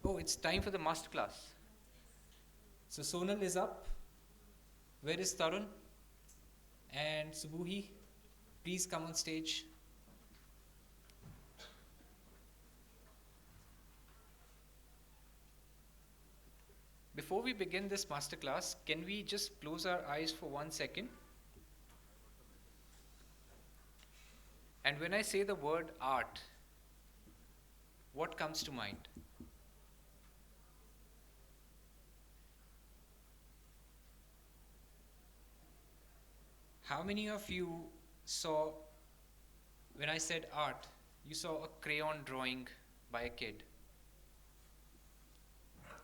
Oh, it's time for the master class. So Sonal is up. Where is Tarun? And Subuhi, please come on stage. Before we begin this master class, can we just close our eyes for 1 second? And when I say the word art, what comes to mind? How many of you saw, when I said art, you saw a crayon drawing by a kid?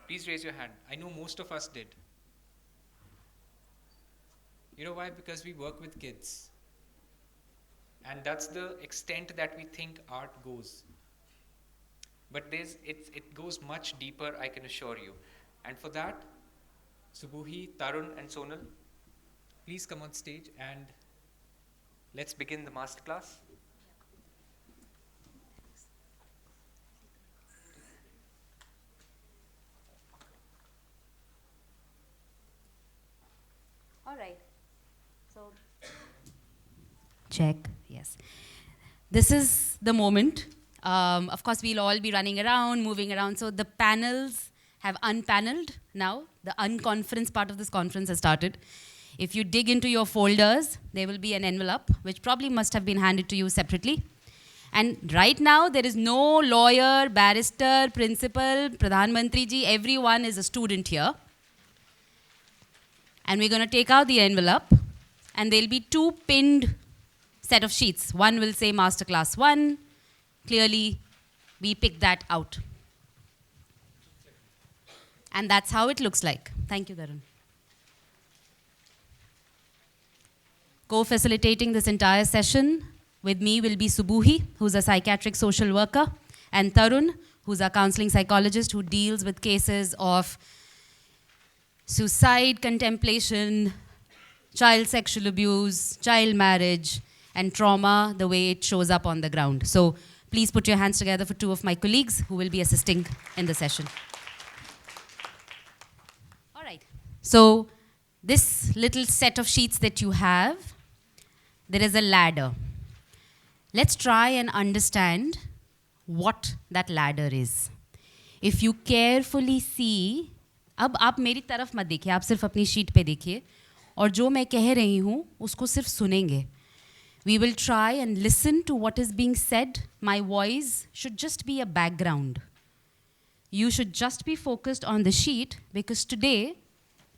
Please raise your hand. I know most of us did. You know why? Because we work with kids. And that's the extent that we think art goes. But it goes much deeper, I can assure you. And for that, Subuhi, Tarun, and Sonal, please come on stage and let's begin the masterclass. All right. So, check. Yes. This is the moment. Of course, we'll all be running around, moving around. So the panels have unpaneled now. The unconference part of this conference has started. If you dig into your folders, there will be an envelope, which probably must have been handed to you separately. And right now, there is no lawyer, barrister, principal, Pradhan Mantri ji, everyone is a student here. And we're going to take out the envelope, and there'll be two pinned set of sheets. One will say Masterclass 1. Clearly, we picked that out. And that's how it looks like. Thank you, Tarun. Co-facilitating this entire session with me will be Subuhi, who's a psychiatric social worker, and Tarun, who's a counseling psychologist who deals with cases of suicide contemplation, child sexual abuse, child marriage, and trauma, the way it shows up on the ground. So please put your hands together for two of my colleagues who will be assisting in the session. All right. So this little set of sheets that you have, there is a ladder. Let's try and understand what that ladder is. If you carefully see, अब आप मेरी तरफ मत देखिए, आप सिर्फ अपनी sheet पे देखिए, और जो मैं कह रही हूँ उसको सिर्फ सुनेंगे. We will try and listen to what is being said. My voice should just be a background. You should just be focused on the sheet, because today,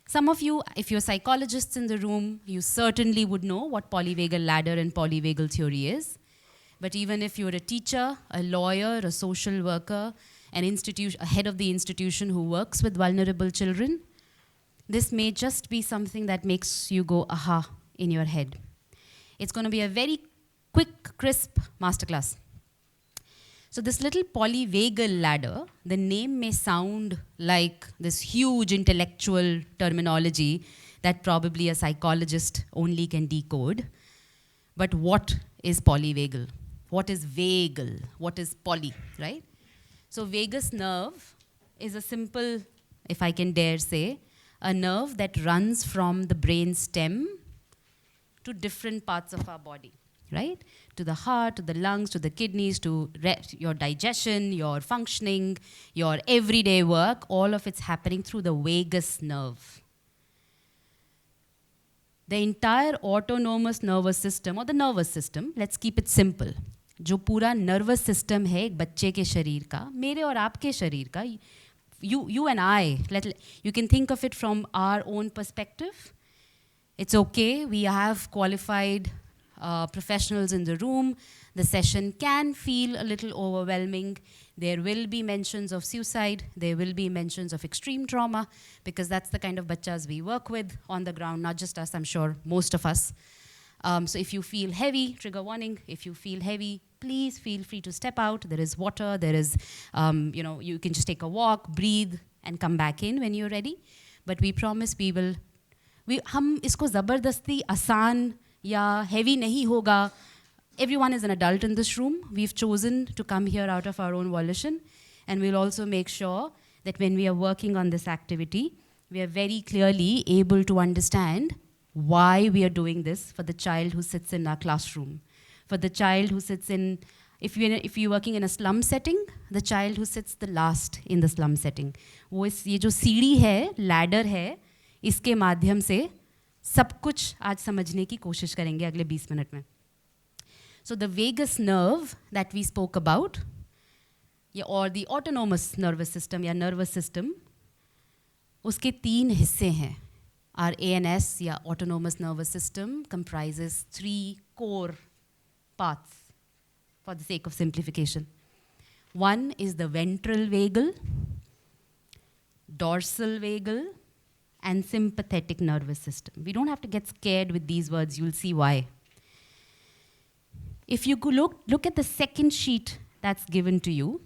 some of you, if you're psychologists in the room, you certainly would know what polyvagal ladder and polyvagal theory is. But even if you're a teacher, a lawyer, a social worker, a head of the institution who works with vulnerable children, this may just be something that makes you go, aha, in your head. It's going to be a very quick, crisp masterclass. So this little polyvagal ladder, the name may sound like this huge intellectual terminology that probably a psychologist only can decode. But what is polyvagal? What is vagal? What is poly, right? So vagus nerve is a simple, if I can dare say, a nerve that runs from the brain stem to different parts of our body, right? To the heart, to the lungs, to the kidneys, to your digestion, your functioning, your everyday work, all of it's happening through the vagus nerve. The entire autonomous nervous system, or the nervous system, let's keep it simple, जो पूरा nervous system है एक बच्चे के शरीर का, मेरे और आपके शरीर का, you and I, you can think of it from our own perspective. It's okay, we have qualified professionals in the room. The session can feel a little overwhelming. There will be mentions of suicide. There will be mentions of extreme trauma, because that's the kind of bachas we work with on the ground, not just us, I'm sure, most of us. So if you feel heavy, trigger warning. If you feel heavy, please feel free to step out. There is water, there is, you can just take a walk, breathe, and come back in when you're ready. But we promise हम इसको ज़बरदस्ती आसान या heavy नहीं होगा. Everyone is an adult in this room. We've chosen to come here out of our own volition, and we'll also make sure that when we are working on this activity, we are very clearly able to understand why we are doing this for the child who sits in our classroom, for the child who sits in, if you're working in a slum setting, the child who sits the last in the slum setting. ये जो सीढ़ी है, ladder है, इसके माध्यम से सब कुछ आज समझने की कोशिश करेंगे अगले 20 मिनट में. So the vagus nerve that we spoke about, or the autonomous nervous system या nervous system, उसके 3 हिस्से हैं. Our ANS या autonomous nervous system comprises 3 core parts for the sake of simplification. One is the ventral vagal, dorsal vagal, and sympathetic nervous system. We don't have to get scared with these words, you'll see why. If you look at the second sheet that's given to you,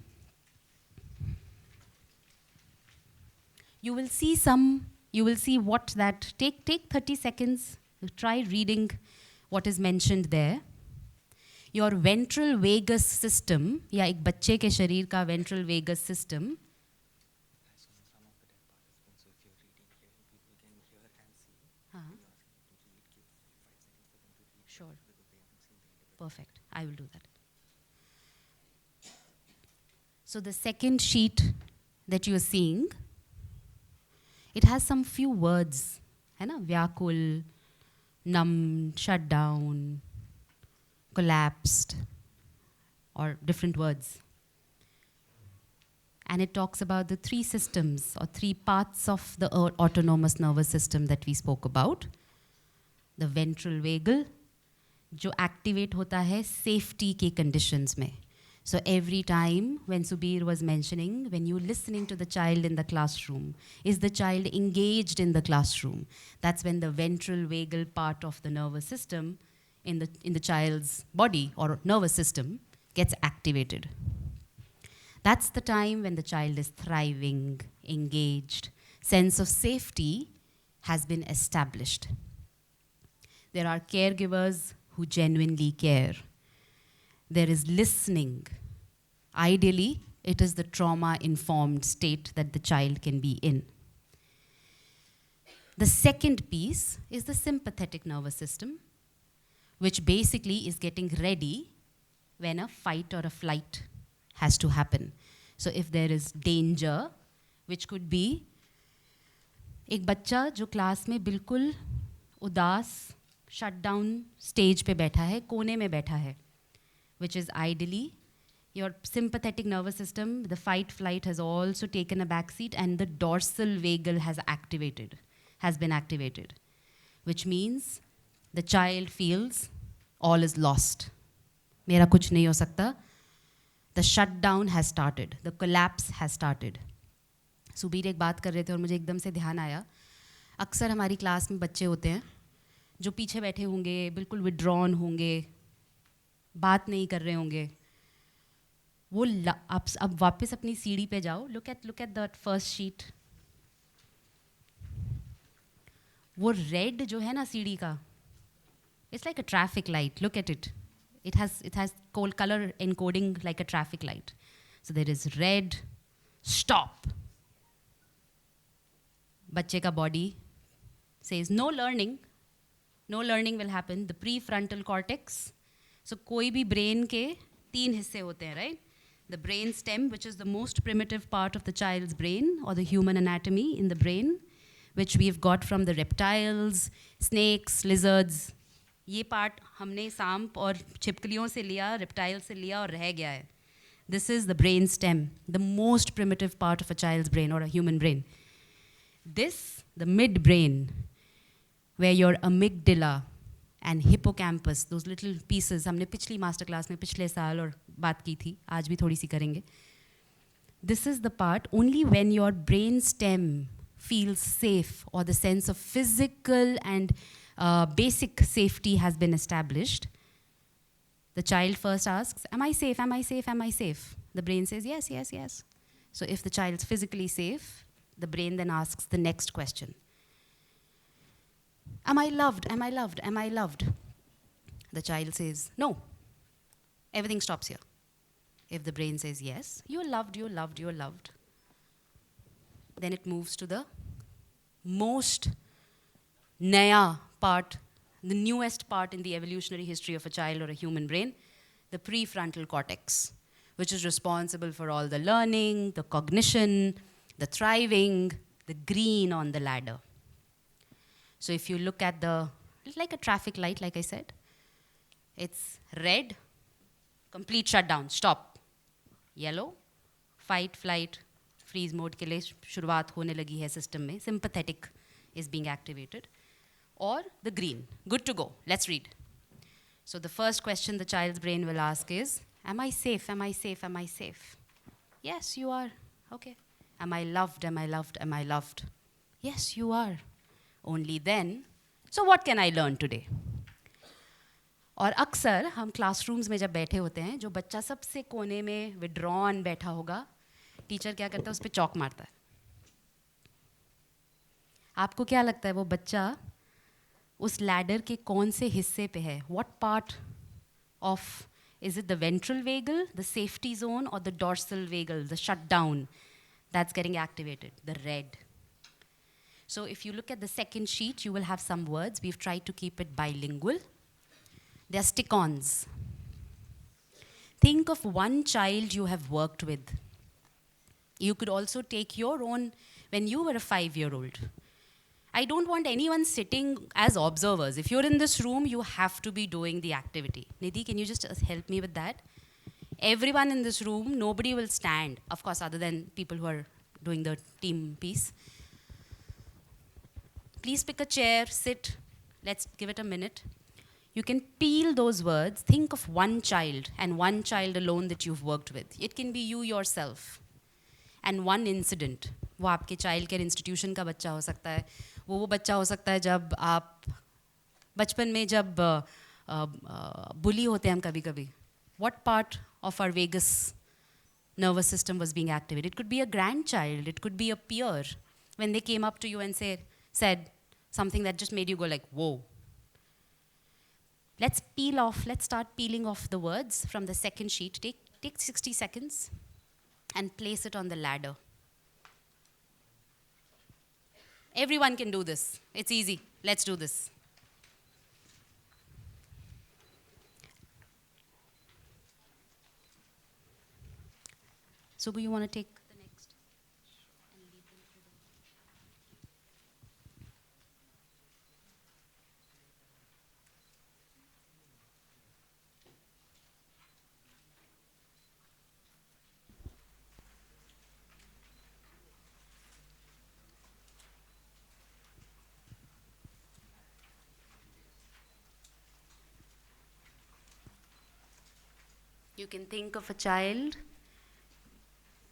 you will see what that, take 30 seconds, try reading what is mentioned there. Your ventral vagus system, या एक बच्चे के शरीर का ventral vagus system, sure, perfect, I will do that. So the second sheet that you are seeing, it has some few words, है ना? व्याकुल, numbed, shut down, collapsed, or different words. And it talks about the 3 systems or 3 parts of the autonomous nervous system that we spoke about. The ventral vagal, जो activate होता है safety के conditions में. So every time when Subir was mentioning, when you're listening to the child in the classroom, is the child engaged in the classroom? That's when the ventral vagal part of the nervous system in the child's body or nervous system gets activated. That's the time when the child is thriving, engaged, sense of safety has been established. There are caregivers who genuinely care. There is listening. Ideally, it is the trauma-informed state that the child can be in. The second piece is the sympathetic nervous system, which basically is getting ready when a fight or a flight has to happen. So if there is danger, which could be एक बच्चा जो class में बिल्कुल उदास shut down stage पे बैठा है, कोने में बैठा है, which is ideally your sympathetic nervous system, the fight flight has also taken a backseat and the dorsal vagal has been activated, which means the child feels all is lost. मेरा कुछ नहीं हो सकता. The shutdown has started. The collapse has started. Subir एक बात कर रहे थे और मुझे एकदम से ध्यान आया. अक्सर हमारी क्लास में बच्चे होते हैं जो पीछे बैठे होंगे, बिल्कुल withdrawn होंगे, बात नहीं कर रहे होंगे. वो आप अब वापस अपनी सीढ़ी पे जाओ. Look at that first sheet. वो red जो है ना सीढ़ी का, it's like a traffic light. Look at it. It has color encoding like a traffic light. So there is red, stop. बच्चे का body says no learning will happen. The prefrontal cortex. So कोई भी brain के 3 हिस्से होते हैं, right? The brain stem, which is the most primitive part of the child's brain or the human anatomy in the brain, which we've got from the reptiles, snakes, lizards. ये part हमने सांप और छिपकलियों से लिया, reptile से लिया और रह गया है. This is the brain stem, the most primitive part of a child's brain or a human brain. This, the midbrain, where your amygdala and hippocampus, those little pieces, हमने पिछली master class में पिछले साल और बात की थी, आज भी थोड़ी सी करेंगे. This is the part only when your brain stem feels safe or the sense of physical and basic safety has been established. The child first asks, am I safe, am I safe, am I safe? The brain says, yes, yes, yes. So if the child is physically safe, the brain then asks the next question. Am I loved, am I loved, am I loved? The child says, no. Everything stops here. If the brain says, yes, you're loved, you're loved, you're loved. Then it moves to the most naya part, the newest part in the evolutionary history of a child or a human brain, the prefrontal cortex, which is responsible for all the learning, the cognition, the thriving, the green on the ladder. So if you look at it's like a traffic light, like I said. It's red, complete shutdown, stop. Yellow, fight, flight, freeze mode के लिए शुरुआत होने लगी है system में, sympathetic is being activated. Or the green, good to go, let's read. So the first question the child's brain will ask is, am I safe, am I safe, am I safe? Yes, you are, okay. Am I loved, am I loved, am I loved? Yes, you are. Only then, so what can I learn today? और अक्सर हम classrooms में जब बैठे होते हैं, जो बच्चा सबसे कोने में विड्रॉन बैठा होगा, टीचर क्या करता है, उस पर चौक मारता है. आपको क्या लगता है वो बच्चा उस लैडर के कौन से हिस्से पे है? What part of, is it the ventral vagal, the safety zone, or the dorsal vagal, the shutdown that's getting activated, the red? So if you look at the second sheet, you will have some words. We've tried to keep it bilingual. They are stick-ons. Think of one child you have worked with. You could also take your own, when you were a 5-year-old. I don't want anyone sitting as observers. If you're in this room, you have to be doing the activity. Nidhi, can you just help me with that? Everyone in this room, nobody will stand, of course, other than people who are doing the team piece. Please pick a chair, sit. Let's give it a minute. You can peel those words. Think of one child and one child alone that you've worked with. It can be you yourself. And one incident. वो आपके child care institution का बच्चा हो सकता है. वो बच्चा हो सकता है जब आप बचपन में जब bully होते हैं हम कभी-कभी. What part of our vagus nervous system was being activated? It could be a grandchild. It could be a peer. When they came up to you and said something that just made you go like, whoa. Let's start peeling off the words from the second sheet. Take 60 seconds and place it on the ladder. Everyone can do this. It's easy. Let's do this. Subbu, you want to take the next? And lead them through the... You can think of a child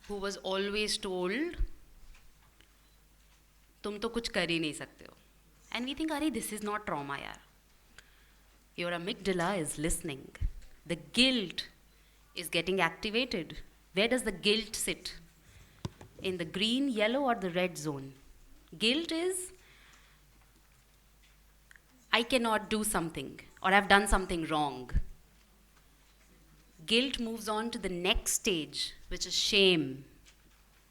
who was always told, तुम तो कुछ कर ही नहीं सकते हो. And we think, अरे, this is not trauma, यार. Your amygdala is listening. The guilt is getting activated. Where does the guilt sit? In the green, yellow, or the red zone? Guilt is, I cannot do something, or I've done something wrong. Guilt moves on to the next stage, which is shame,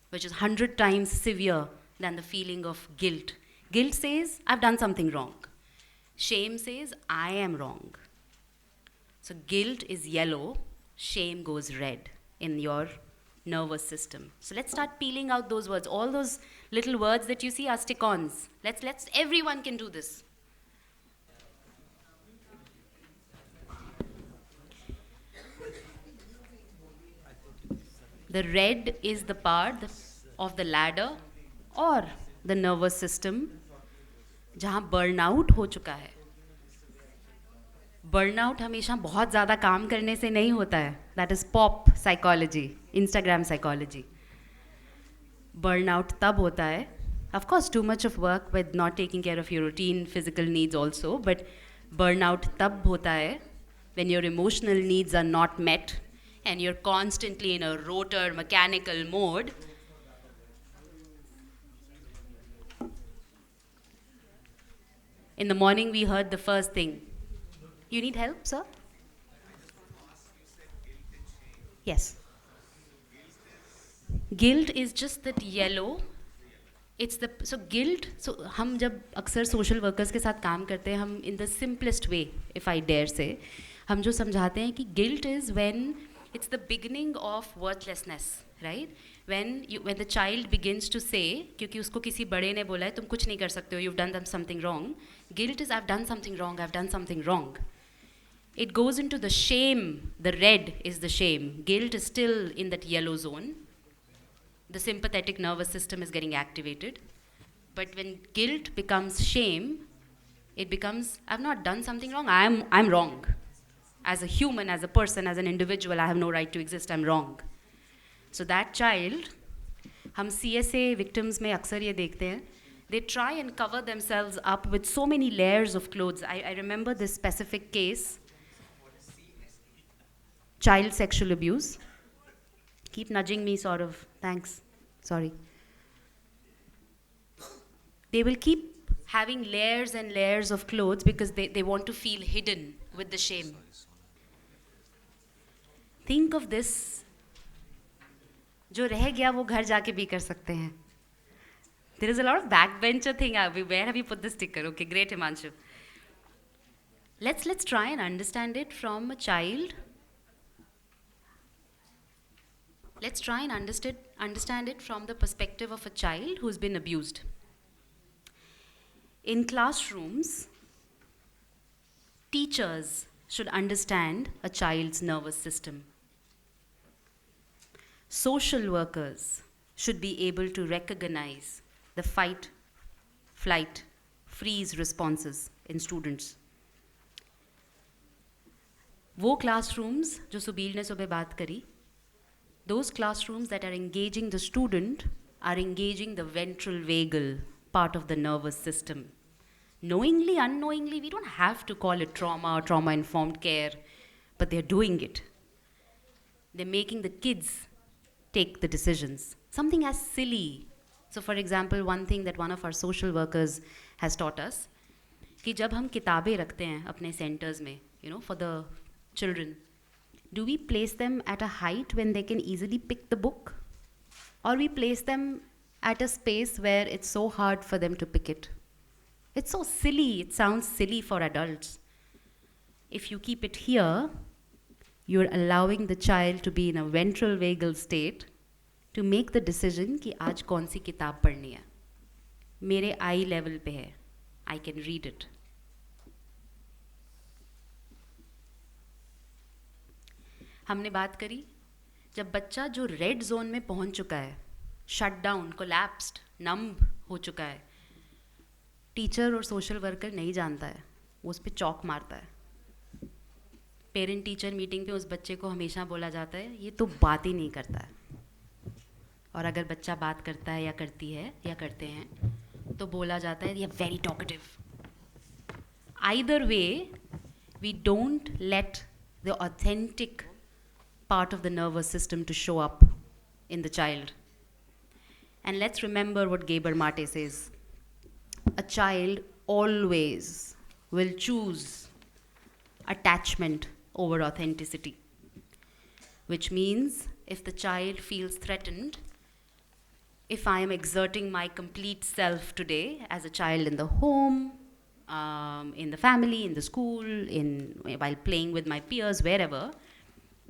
which is 100 times severe than the feeling of guilt. Guilt says, I've done something wrong. Shame says, I am wrong. So guilt is yellow, shame goes red in your nervous system. So let's start peeling out those words. All those little words that you see are stick-ons. Everyone can do this. The red is the part of the ladder or the nervous system जहाँ burnout हो चुका है. Burnout हमेशा बहुत ज़्यादा काम करने से नहीं होता है. That is pop psychology, Instagram psychology. Burnout तब होता है. Of course, too much of work with not taking care of your routine physical needs also, but burnout तब होता है when your emotional needs are not met and you're constantly in a rotor mechanical mode. In the morning we heard the first thing. You need help, sir? Yes. Guilt is just that yellow it's the so guilt. So हम जब अक्सर social workers के साथ काम करते हैं, हम in the simplest way, if I dare say, हम जो समझाते हैं कि guilt is when it's the beginning of worthlessness, right? When the child begins to say, क्योंकि उसको किसी बड़े ने बोला है तुम कुछ नहीं कर सकते हो, you done something wrong. Guilt is I have done something wrong, I have done something wrong. It goes into the shame. The red is the shame. Guilt is still in that yellow zone. The sympathetic nervous system is getting activated. But when guilt becomes shame, it becomes, I've not done something wrong, I'm wrong. As a human, as a person, as an individual, I have no right to exist, I'm wrong. So that child, हम CSA victims में अक्सर ये देखते हैं, they try and cover themselves up with so many layers of clothes. I remember this specific case. Child sexual abuse. Keep nudging me, sort of. Thanks. Sorry. They will keep having layers and layers of clothes because they want to feel hidden with the shame. Think of this. जो रह गया वो घर जाके भी कर सकते हैं. There is a lot of backbencher thing. Where have you put the sticker? Okay, great, Himanshu. Let's try and understand it from a child. Let's try and understand it from the perspective of a child who's been abused. In classrooms, teachers should understand a child's nervous system. Social workers should be able to recognize the fight, flight, freeze responses in students. वो classrooms जो सुबीर ने सुबह बात करी, those classrooms that are engaging the student are engaging the ventral vagal part of the nervous system. Knowingly, unknowingly, we don't have to call it trauma or trauma-informed care, but they're doing it. They're making the kids take the decisions. Something as silly. So for example, one thing that one of our social workers has taught us, कि जब हम किताबें रखते हैं अपने centers में, for the children, do we place them at a height when they can easily pick the book? Or we place them at a space where it's so hard for them to pick it? It's so silly, it sounds silly for adults. If you keep it here, you're allowing the child to be in a ventral vagal state to make the decision कि आज कौन सी किताब पढ़नी है. मेरे eye level पे है. I can read it. हमने बात करी जब बच्चा जो रेड जोन में पहुंच चुका है, शट डाउन, कोलैप्स्ड, नम्ब हो चुका है, टीचर और सोशल वर्कर नहीं जानता है, वो उस पर चौक मारता है. पेरेंट टीचर मीटिंग पे उस बच्चे को हमेशा बोला जाता है ये तो बात ही नहीं करता है. और अगर बच्चा बात करता है या करती है या करते हैं तो बोला जाता है ये very talkative. Either way we don't let the authentic part of the nervous system to show up in the child. And let's remember what Gabor Mate says. A child always will choose attachment over authenticity. Which means if the child feels threatened, if I am exerting my complete self today as a child in the home, in the family, in the school, while playing with my peers, wherever,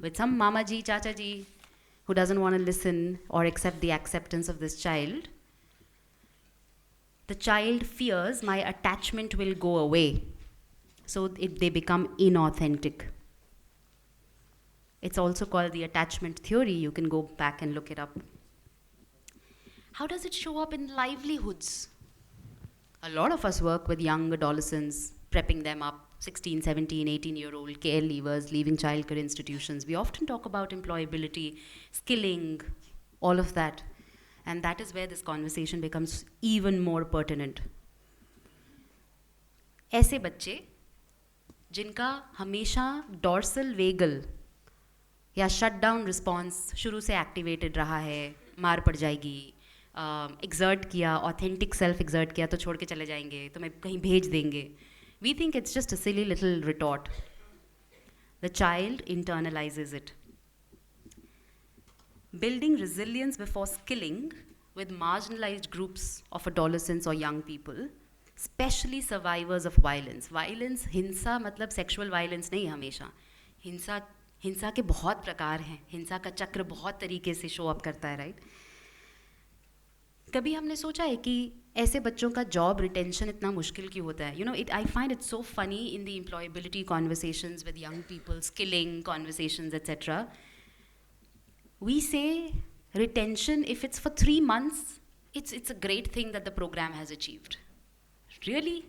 with some mama ji, chacha ji, who doesn't want to listen or accept the acceptance of this child, the child fears my attachment will go away. So they become inauthentic. It's also called the attachment theory. You can go back and look it up. How does it show up in livelihoods? A lot of us work with young adolescents, prepping them up, 16, 17, 18-year-old care leavers leaving childcare institutions. We often talk about employability, skilling, all of that. And that is where this conversation becomes even more pertinent. ऐसे बच्चे जिनका हमेशा dorsal vagal या shutdown response शुरू से activated रहा है, मार पड़ जाएगी, एक्सर्ट किया, ऑथेंटिक सेल्फ एक्सर्ट किया तो छोड़ के चले जाएंगे, तुम्हें कहीं भेज देंगे. We think it's just a silly little retort. The child internalizes it. Building resilience before skilling with marginalized groups of adolescents or young people, especially survivors of violence. Violence, हिंसा मतलब sexual violence नहीं हमेशा. हिंसा के बहुत प्रकार हैं. हिंसा का चक्र बहुत तरीके से show up करता है, right? कभी हमने सोचा है कि ऐसे बच्चों का जॉब रिटेंशन इतना मुश्किल क्यों होता है? I find it so funny in the employability conversations with young people, skilling conversations, etc. We say retention, if it's for 3 months, it's a great thing that the program has achieved. Really?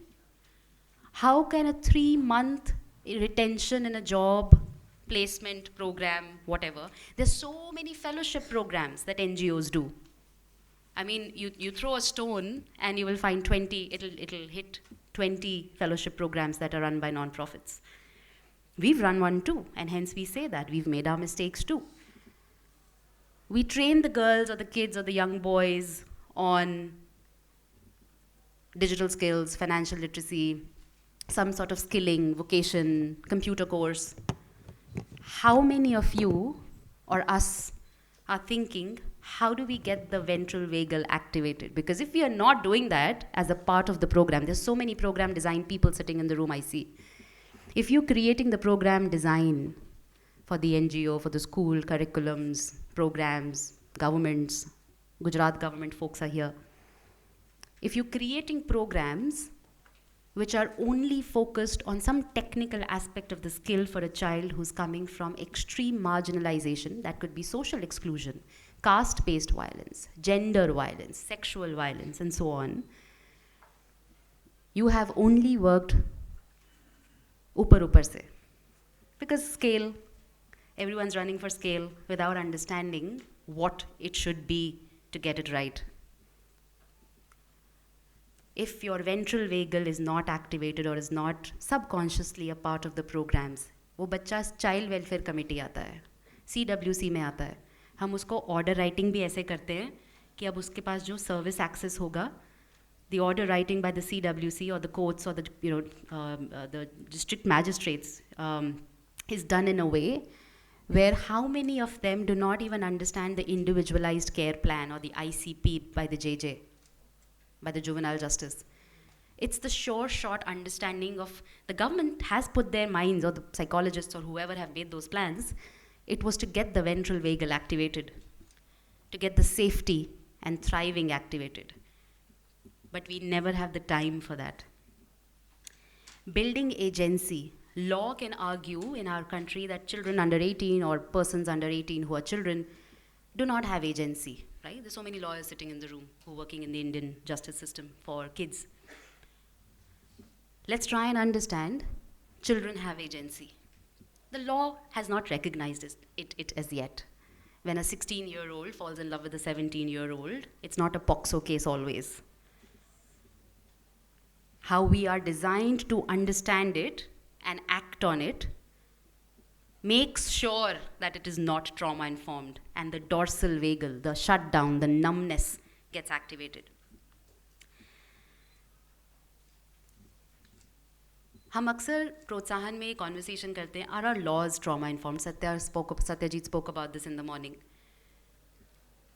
How can a 3-month retention in a job, placement program, whatever, there's so many fellowship programs that NGOs do. I mean, you throw a stone and you will find 20, it'll hit 20 fellowship programs that are run by non-profits. We've run one too, and hence we say that. We've made our mistakes too. We train the girls or the kids or the young boys on digital skills, financial literacy, some sort of skilling, vocation, computer course. How many of you or us are thinking, how do we get the ventral vagal activated? Because if we are not doing that as a part of the program, there's so many program design people sitting in the room I see. If you're creating the program design for the NGO, for the school, curriculums, programs, governments, Gujarat government folks are here. If you're creating programs which are only focused on some technical aspect of the skill for a child who's coming from extreme marginalization, that could be social exclusion, caste-based violence, gender violence, sexual violence, and so on, you have only worked upar se. Because scale, everyone's running for scale without understanding what it should be to get it right. If your ventral vagal is not activated or is not subconsciously a part of the programs, वो बच्चा child welfare committee आता है, CWC में आता है, हम उसको order writing भी ऐसे करते हैं कि अब उसके पास जो सर्विस एक्सेस होगा, the order writing by the CWC or the courts or the the district magistrates is done in a way where how many of them do not even understand the individualized care plan or the ICP by the JJ, by the juvenile justice. It's the sure shot understanding of the government has put their minds, or the psychologists or whoever have made those plans, it was to get the ventral vagal activated, to get the safety and thriving activated. But we never have the time for that. Building agency. Law can argue in our country that children under 18 or persons under 18 who are children do not have agency, right? There's so many lawyers sitting in the room who are working in the Indian justice system for kids. Let's try and understand children have agency. The law has not recognized it as yet. When a 16-year-old falls in love with a 17-year-old, it's not a POXO case always. How we are designed to understand it and act on it makes sure that it is not trauma-informed and the dorsal vagal, the shutdown, the numbness gets activated. हम अक्सर प्रोत्साहन में conversation करते हैं, are our laws trauma-informed? Satyajit spoke about this in the morning.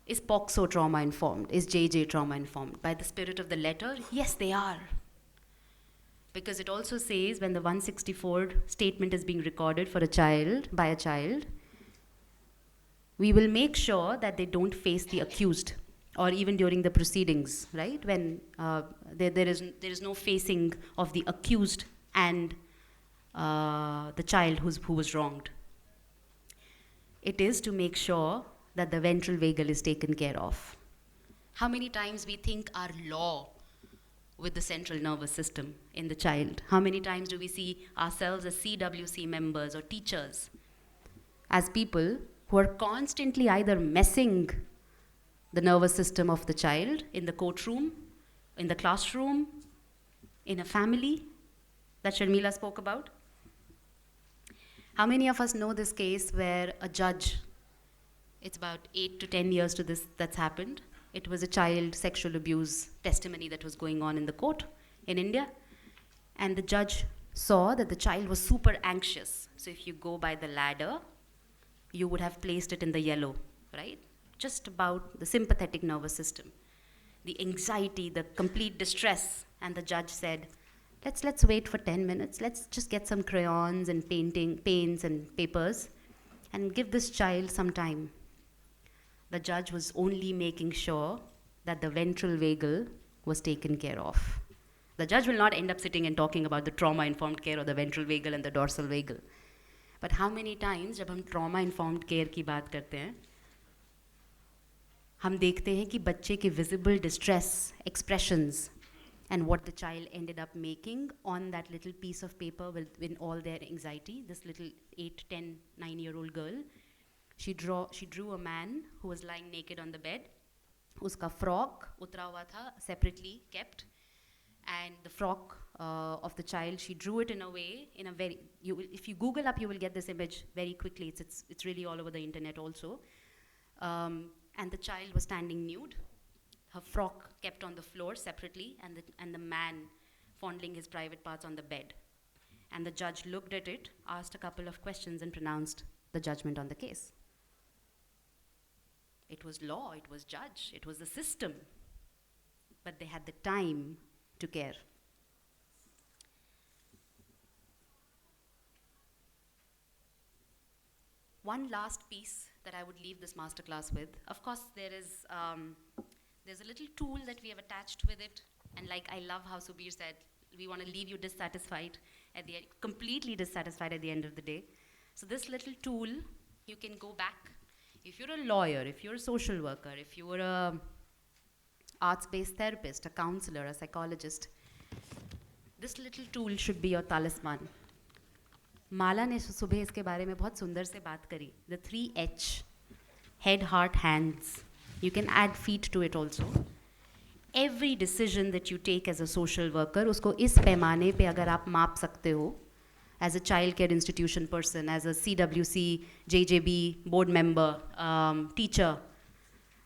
Is POXO trauma-informed? Is JJ trauma-informed? By the spirit of the letter, yes, they are. Because it also says when the 164 statement is being recorded for a child, by a child, we will make sure that they don't face the accused, or even during the proceedings, right? When there is no facing of the accused and the child who was wronged. It is to make sure that the ventral vagal is taken care of. How many times we think our law with the central nervous system in the child? How many times do we see ourselves as CWC members or teachers as people who are constantly either messing the nervous system of the child in the courtroom, in the classroom, in a family that Sharmila spoke about? How many of us know this case where a judge, it's about 8 to 10 years to this that's happened, it was a child sexual abuse testimony that was going on in the court in India. And the judge saw that the child was super anxious. So if you go by the ladder, you would have placed it in the yellow, right? just about the sympathetic nervous system, the anxiety, the complete distress. And the judge said, let's wait for 10 minutes. Let's just get some crayons and paints and papers and give this child some time. The judge was only making sure that the ventral vagal was taken care of. The judge will not end up sitting and talking about the trauma-informed care or the ventral vagal and the dorsal vagal. But how many times जब हम trauma-informed care की बात करते हैं, हम देखते हैं कि बच्चे के visible distress expressions and what the child ended up making on that little piece of paper with all their anxiety. This little 8, 10, 9-year-old girl, she drew a man who was lying naked on the bed. उसका frock उतरा हुआ था, separately kept. And the frock of the child, she drew it in a way, in a very, if you Google up, you will get this image very quickly. It's really all over the internet also. And the child was standing nude, her frock kept on the floor separately, and the man fondling his private parts on the bed. And the judge looked at it, asked a couple of questions, and pronounced the judgment on the case. It was law, it was judge, it was the system. But they had the time to care. One last piece that I would leave this masterclass with. Of course, there's a little tool that we have attached with it, and like I love how Subir said, we want to leave you dissatisfied at the end, completely dissatisfied at the end of the day. So this little tool, you can go back. If you're a lawyer, if you're a social worker, if you're a arts-based therapist, a counselor, a psychologist, this little tool should be your talisman. माला ने सुबह इसके बारे में बहुत सुंदर से बात करी. The 3H, head, heart, hands. You can add feet to it also. Every decision that you take as a social worker, उसको इस पैमाने पे अगर आप माप सकते हो, as a child care institution person, as a CWC, JJB board member, teacher,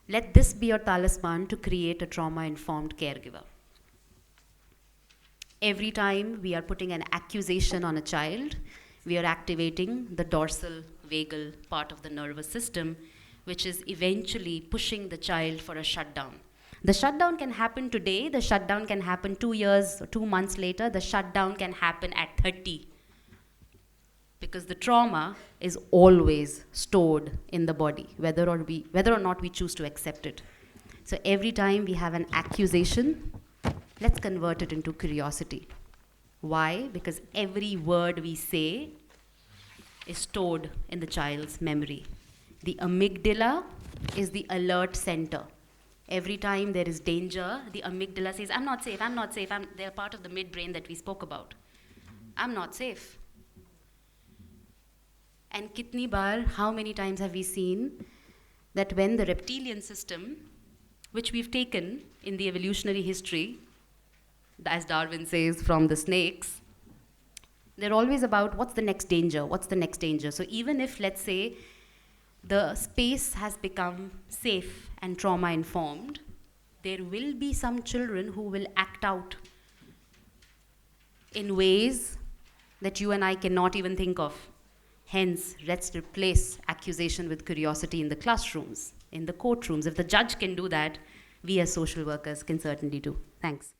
let this be your talisman to create a trauma-informed caregiver. Every time we are putting an accusation on a child, we are activating the dorsal vagal part of the nervous system, which is eventually pushing the child for a shutdown. The shutdown can happen today, the shutdown can happen 2 years or 2 months later, the shutdown can happen at 30. Because the trauma is always stored in the body, whether or not we choose to accept it. So every time we have an accusation, let's convert it into curiosity. Why? Because every word we say is stored in the child's memory. The amygdala is the alert center. Every time there is danger, the amygdala says, I'm not safe, I'm not safe. They're part of the midbrain that we spoke about. I'm not safe. And kitni bar, how many times have we seen that when the reptilian system, which we've taken in the evolutionary history, as Darwin says, from the snakes, they're always about what's the next danger, what's the next danger. So even if, let's say, the space has become safe and trauma-informed, there will be some children who will act out in ways that you and I cannot even think of. Hence, let's replace accusation with curiosity in the classrooms, in the courtrooms. If the judge can do that, we as social workers can certainly do. Thanks.